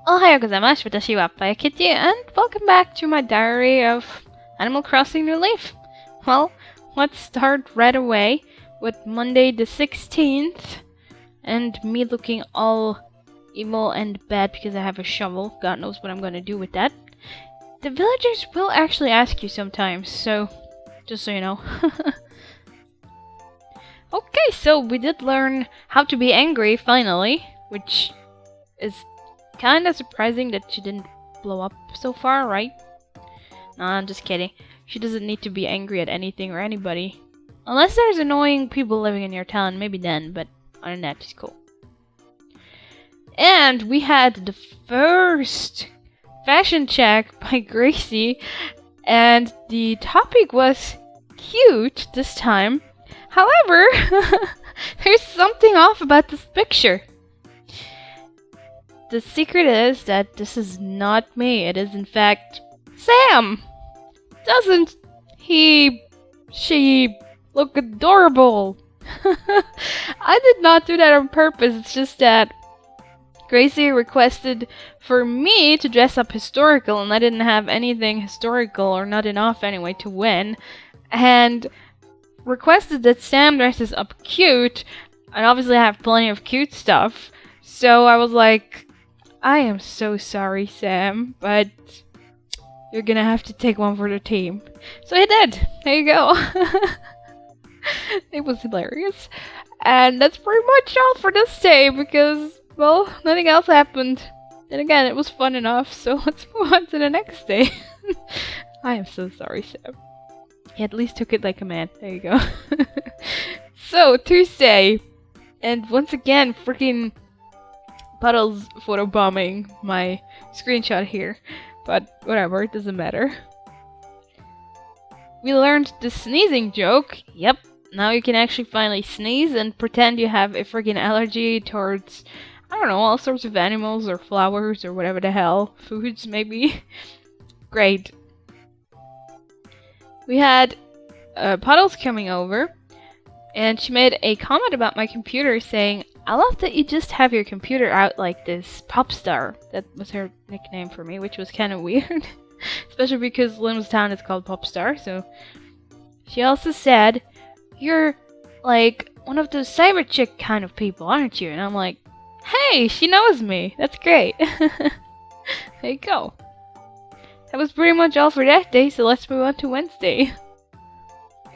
Ohayou gozaimasu, watashi wa FiyahKitteh, and welcome back to my diary of Animal Crossing New Leaf. Well, let's start right away with Monday the 16th, and me looking all evil and bad because I have a shovel. God knows what I'm gonna do with that. The villagers will actually ask you sometimes, so just so you know. Okay, so we did learn how to be angry finally, which is kinda surprising that she didn't blow up so far, right? Nah, I'm just kidding. She doesn't need to be angry at anything or anybody. Unless there's annoying people living in your town, maybe then, but other than that, she's cool. And we had the first fashion check by Gracie, and the topic was cute this time. However, there's something off about this picture. The secret is that this is not me. It is in fact Sam. Doesn't she look adorable? I did not do that on purpose. It's just that Gracie requested for me to dress up historical, and I didn't have anything historical, or not enough anyway, to win. And requested that Sam dresses up cute, and obviously I have plenty of cute stuff. So I was like, I am so sorry, Sam, but you're gonna have to take one for the team. So he did. There you go. It was hilarious. And that's pretty much all for this day because, well, nothing else happened. And again, it was fun enough, so let's move on to the next day. I am so sorry, Sam. He at least took it like a man. There you go. So, Tuesday. And once again, freaking Puddles photobombing my screenshot here, but whatever, it doesn't matter. We learned the sneezing joke. Yep, now you can actually finally sneeze and pretend you have a freaking allergy towards, I don't know, all sorts of animals or flowers or whatever the hell. Foods, maybe. Great. We had Puddles coming over, and she made a comment about my computer saying, I love that you just have your computer out like this, Popstar. That was her nickname for me, which was kind of weird. Especially because Lim's town is called Popstar, so... She also said, you're, like, one of those cyber chick kind of people, aren't you? And I'm like, hey, she knows me! That's great! There you go. That was pretty much all for that day, so let's move on to Wednesday.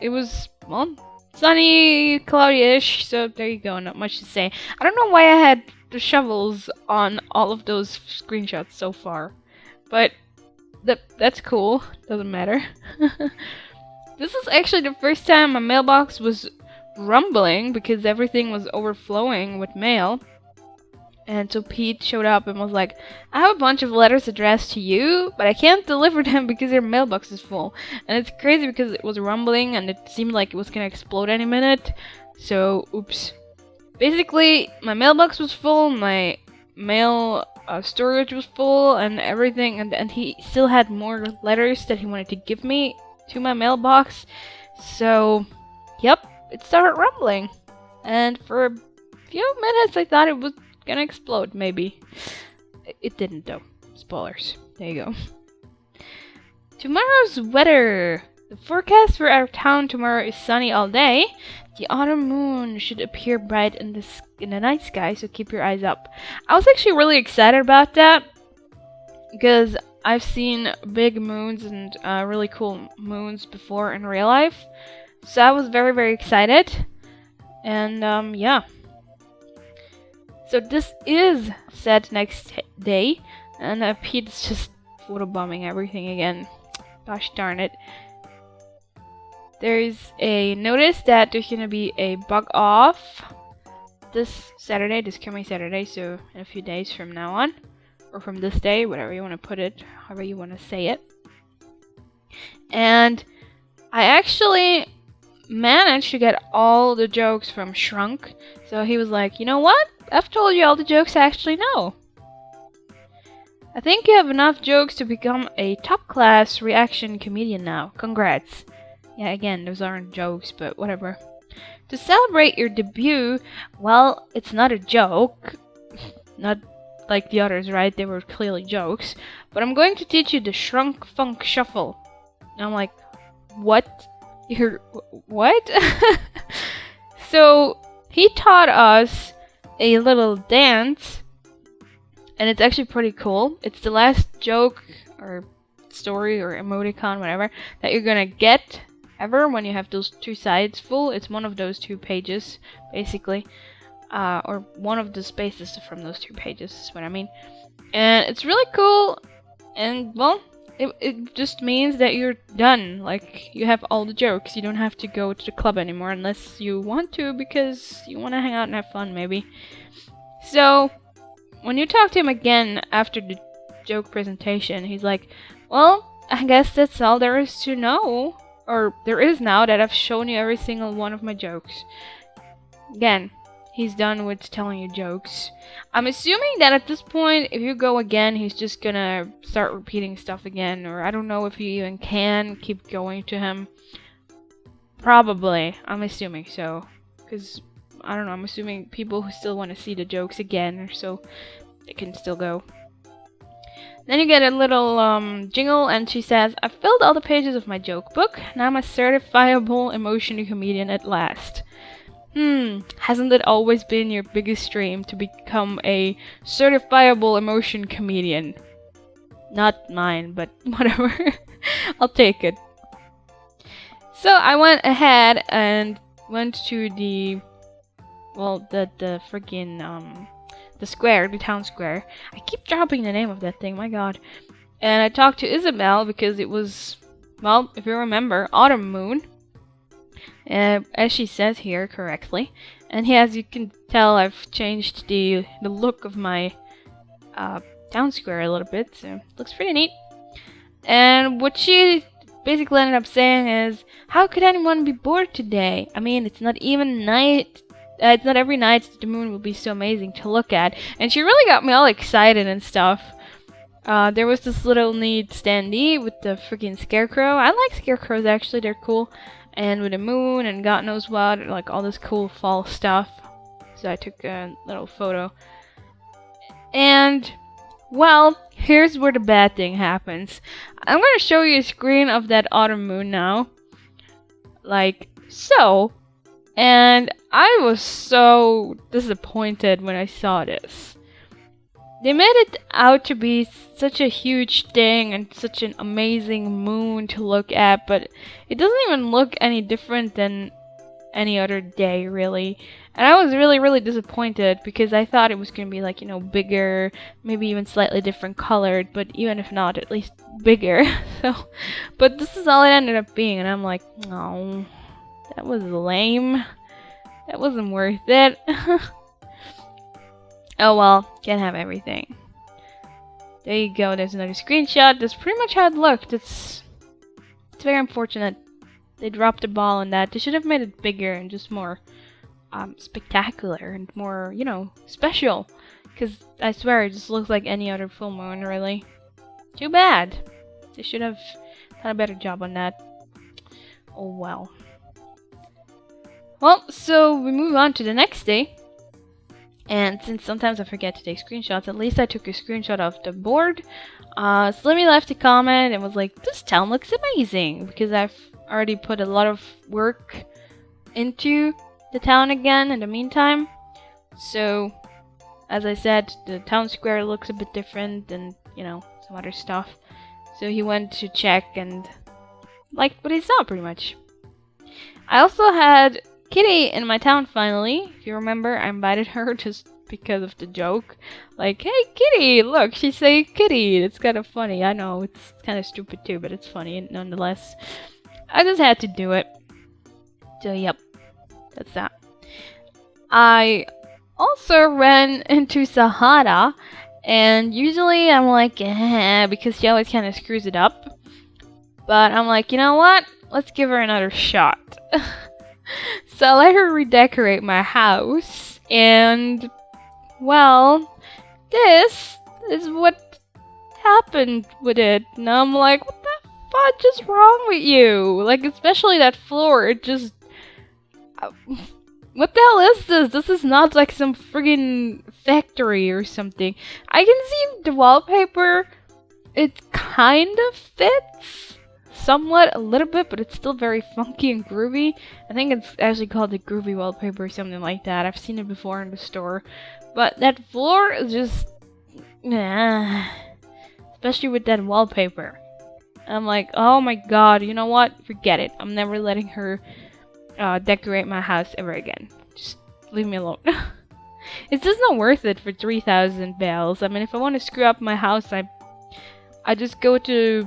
It was, well, sunny, cloudy-ish, so there you go, not much to say. I don't know why I had the shovels on all of those screenshots so far, but that's cool, doesn't matter. This is actually the first time my mailbox was rumbling because everything was overflowing with mail. And so Pete showed up and was like, I have a bunch of letters addressed to you, but I can't deliver them because your mailbox is full. And it's crazy because it was rumbling and it seemed like it was gonna explode any minute. So, oops. Basically, my mailbox was full, my mail storage was full and everything, and he still had more letters that he wanted to give me to my mailbox. So, yep, it started rumbling. And for a few minutes I thought it was gonna explode, maybe. It didn't though. Spoilers. There you go. Tomorrow's weather. The forecast for our town tomorrow is sunny all day. The autumn moon should appear bright in the night sky, so keep your eyes up. I was actually really excited about that because I've seen big moons and really cool moons before in real life. So I was very, very excited. And yeah. So this is set next day, and Pete's just photobombing everything again. Gosh darn it. There's a notice that there's gonna be a bug off this Saturday, this coming Saturday, so in a few days from now on. Or from this day, whatever you want to put it, however you want to say it. And I actually managed to get all the jokes from Shrunk. So he was like, you know what? I've told you all the jokes I actually know. I think you have enough jokes to become a top-class reaction comedian now. Congrats. Yeah, again, those aren't jokes, but whatever. To celebrate your debut, well, it's not a joke. Not like the others, right? They were clearly jokes. But I'm going to teach you the Shrunk Funk Shuffle. And I'm like, what? What? So he taught us a little dance, and it's actually pretty cool. It's the last joke or story or emoticon, whatever, that you're gonna get ever when you have those two sides full. It's one of those 2 pages, basically. Or one of the spaces from those 2 pages is what I mean. And it's really cool, and well, it just means that you're done. Like, you have all the jokes. You don't have to go to the club anymore unless you want to, because you want to hang out and have fun, maybe. So, when you talk to him again after the joke presentation, he's like, well, I guess that's all there is to know. Or there is now that I've shown you every single one of my jokes. Again, he's done with telling you jokes. I'm assuming that at this point, if you go again, he's just gonna start repeating stuff again. Or I don't know if you even can keep going to him. Probably. I'm assuming so. Because, I don't know, I'm assuming people who still want to see the jokes again, or so, they can still go. Then you get a little jingle, and she says, "I filled all the pages of my joke book. Now I'm a certifiable emotion comedian at last." Hasn't it always been your biggest dream to become a certifiable emotion comedian? Not mine, but whatever. I'll take it. So I went ahead and went to the freaking the square, the town square. I keep dropping the name of that thing, my god. And I talked to Isabel because it was, well, if you remember, autumn moon. As she says here correctly. And as you can tell, I've changed the look of my town square a little bit, so it looks pretty neat. And what she basically ended up saying is, how could anyone be bored today? I mean, it's not even night. It's not every night that the moon will be so amazing to look at. And she really got me all excited and stuff. There was this little neat standee with the freaking scarecrow. I like scarecrows, actually. They're cool. And with the moon and God knows what. Like all this cool fall stuff. So I took a little photo. And, well, here's where the bad thing happens. I'm going to show you a screen of that autumn moon now. Like so. And I was so disappointed when I saw this. They made it out to be such a huge thing and such an amazing moon to look at, but it doesn't even look any different than any other day, really. And I was really, really disappointed because I thought it was going to be like, you know, bigger, maybe even slightly different colored, but even if not, at least bigger. But this is all it ended up being, and I'm like, no. That was lame. That wasn't worth it. Oh well, can't have everything. There you go, there's another screenshot. That's pretty much how it looked. It's very unfortunate. They dropped the ball on that. They should have made it bigger and just more spectacular and more, you know, special. Because I swear it just looks like any other full moon, really. Too bad. They should have done a better job on that. Oh well. Well, so we move on to the next day. And since sometimes I forget to take screenshots, at least I took a screenshot of the board. Slimmy left a comment and was like, "This town looks amazing," because I've already put a lot of work into the town again in the meantime. So, as I said, the town square looks a bit different and, you know, some other stuff. So he went to check and liked what he saw, pretty much. I also had Kitty in my town finally. If you remember, I invited her just because of the joke. Like, hey Kitty, look, she's saying Kitty. It's kind of funny. I know, it's kind of stupid too, but it's funny nonetheless. I just had to do it. So, yep, that's that. I also ran into Sahara, and usually I'm like, because she always kind of screws it up. But I'm like, you know what? Let's give her another shot. So I let her redecorate my house, and, well, this is what happened with it. And I'm like, what the fudge is wrong with you? Like, especially that floor, it just... What the hell is this? This is not like some friggin' factory or something. I can see the wallpaper. It kind of fits. Somewhat, a little bit, but it's still very funky and groovy. I think it's actually called the groovy wallpaper or something like that. I've seen it before in the store. But that floor is just... nah. Especially with that wallpaper. I'm like, oh my god, you know what? Forget it. I'm never letting her decorate my house ever again. Just leave me alone. It's just not worth it for 3,000 bells. I mean, if I want to screw up my house, I just go to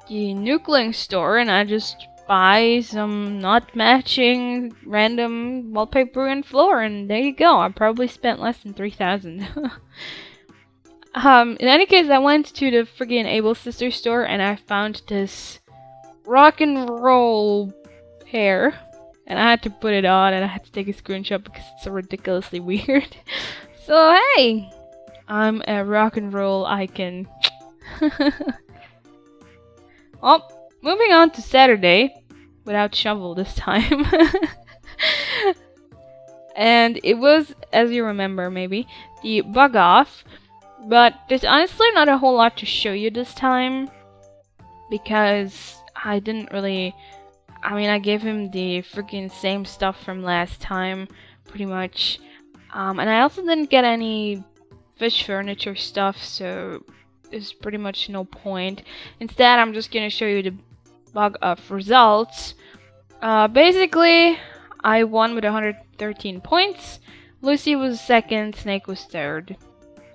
the nuclear store and I just buy some not matching random wallpaper and floor, and there you go. I probably spent less than 3,000. In any case, I went to the friggin' Able Sister store and I found this rock and roll hair, and I had to put it on and I had to take a screenshot because it's so ridiculously weird. So hey, I'm a rock and roll icon. Well, moving on to Saturday, without shovel this time. And it was, as you remember maybe, the bug off. But there's honestly not a whole lot to show you this time, because I didn't really... I mean, I gave him the freaking same stuff from last time, pretty much. And I also didn't get any fish furniture stuff, so there's pretty much no point. Instead, I'm just gonna show you the bug of results. Basically, I won with 113 points. Lucy was second, Snake was third.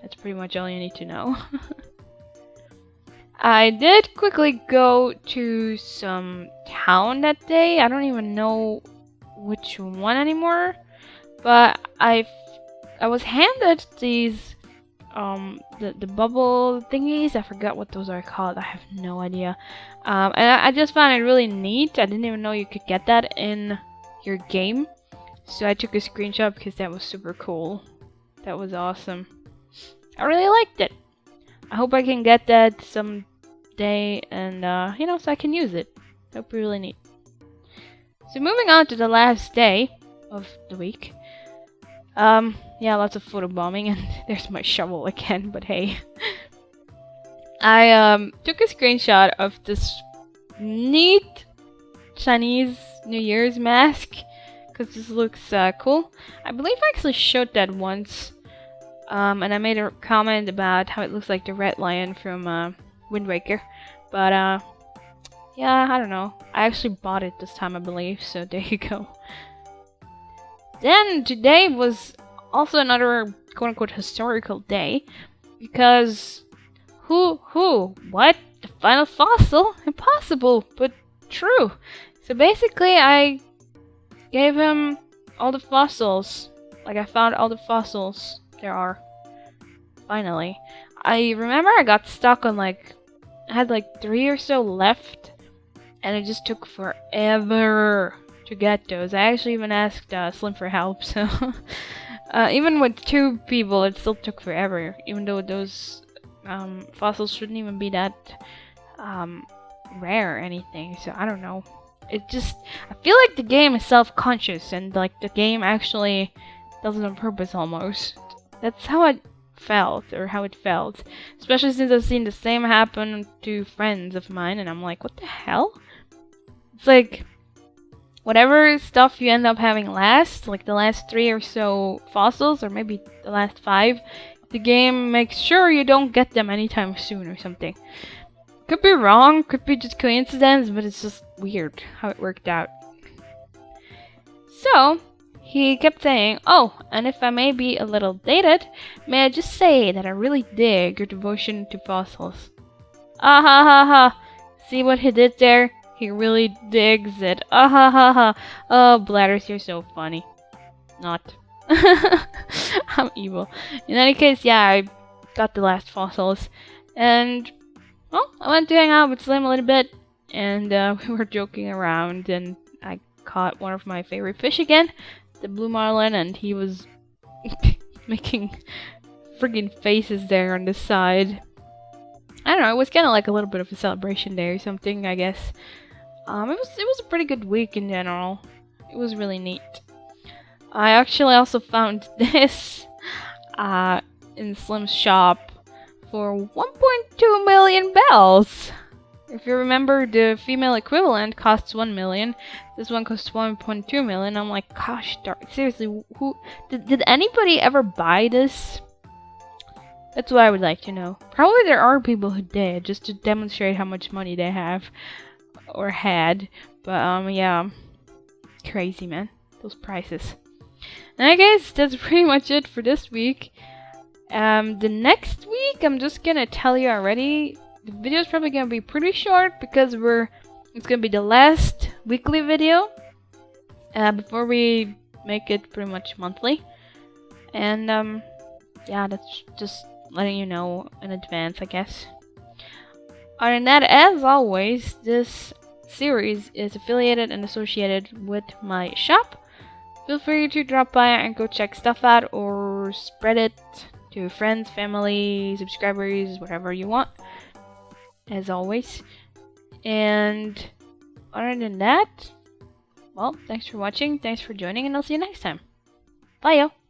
That's pretty much all you need to know. I did quickly go to some town that day. I don't even know which one anymore, but I was handed these the bubble thingies. I forgot what those are called. I have no idea. And I just found it really neat. I didn't even know you could get that in your game, so I took a screenshot because that was super cool. That was awesome. I really liked it. I hope I can get that someday, and you know, so I can use it. That would be really neat. So moving on to the last day of the week. Yeah, lots of photobombing, and there's my shovel again, but hey. I took a screenshot of this neat Chinese New Year's mask, because this looks cool. I believe I actually showed that once. And I made a comment about how it looks like the red lion from Wind Waker. But yeah, I don't know. I actually bought it this time, I believe, so there you go. Then today was also another quote-unquote historical day, because what? The final fossil? Impossible, but true. So basically, I gave him all the fossils. Like, I found all the fossils there are. Finally. I remember I got stuck on I had 3 or so left, and it just took forever to get those. I actually even asked Slim for help, so even with 2 people it still took forever, even though those fossils shouldn't even be that rare or anything, so I don't know. It just, I feel like the game is self-conscious, and the game actually does it on purpose almost. That's how I felt, or how it felt. Especially since I've seen the same happen to friends of mine, and I'm like, what the hell? It's like, whatever stuff you end up having last, like the last 3 or so fossils, or maybe the last 5, the game makes sure you don't get them anytime soon or something. Could be wrong, could be just coincidence, but it's just weird how it worked out. So, he kept saying, oh, and if I may be a little dated, may I just say that I really dig your devotion to fossils. Ah ha ha ha. See what he did there? He really digs it. Ah ha ha ha. Oh, Bladders, you're so funny. Not. I'm evil. In any case, yeah, I got the last fossils. And, well, I went to hang out with Slim a little bit. And we were joking around. And I caught one of my favorite fish again. The blue marlin, and he was making friggin' faces there on the side. I don't know, it was kind of like a little bit of a celebration day or something, I guess. It was a pretty good week in general. It was really neat. I actually also found this in Slim's shop for 1.2 million bells. If you remember, the female equivalent costs 1 million. This one costs 1.2 million. I'm like, gosh darn, seriously, who did anybody ever buy this? That's what I would like to know. Probably there are people who did, just to demonstrate how much money they have or had. But yeah, crazy, man, those prices. And I guess that's pretty much it for this week. The next week, I'm just gonna tell you already. The video is probably gonna be pretty short because it's gonna be the last weekly video before we make it pretty much monthly. And yeah, that's just letting you know in advance, I guess. Other than that, as always, this series is affiliated and associated with my shop. Feel free to drop by and go check stuff out or spread it to friends, family, subscribers, whatever you want, as always. And other than that, well, thanks for watching, thanks for joining, and I'll see you next time. Bye, yo!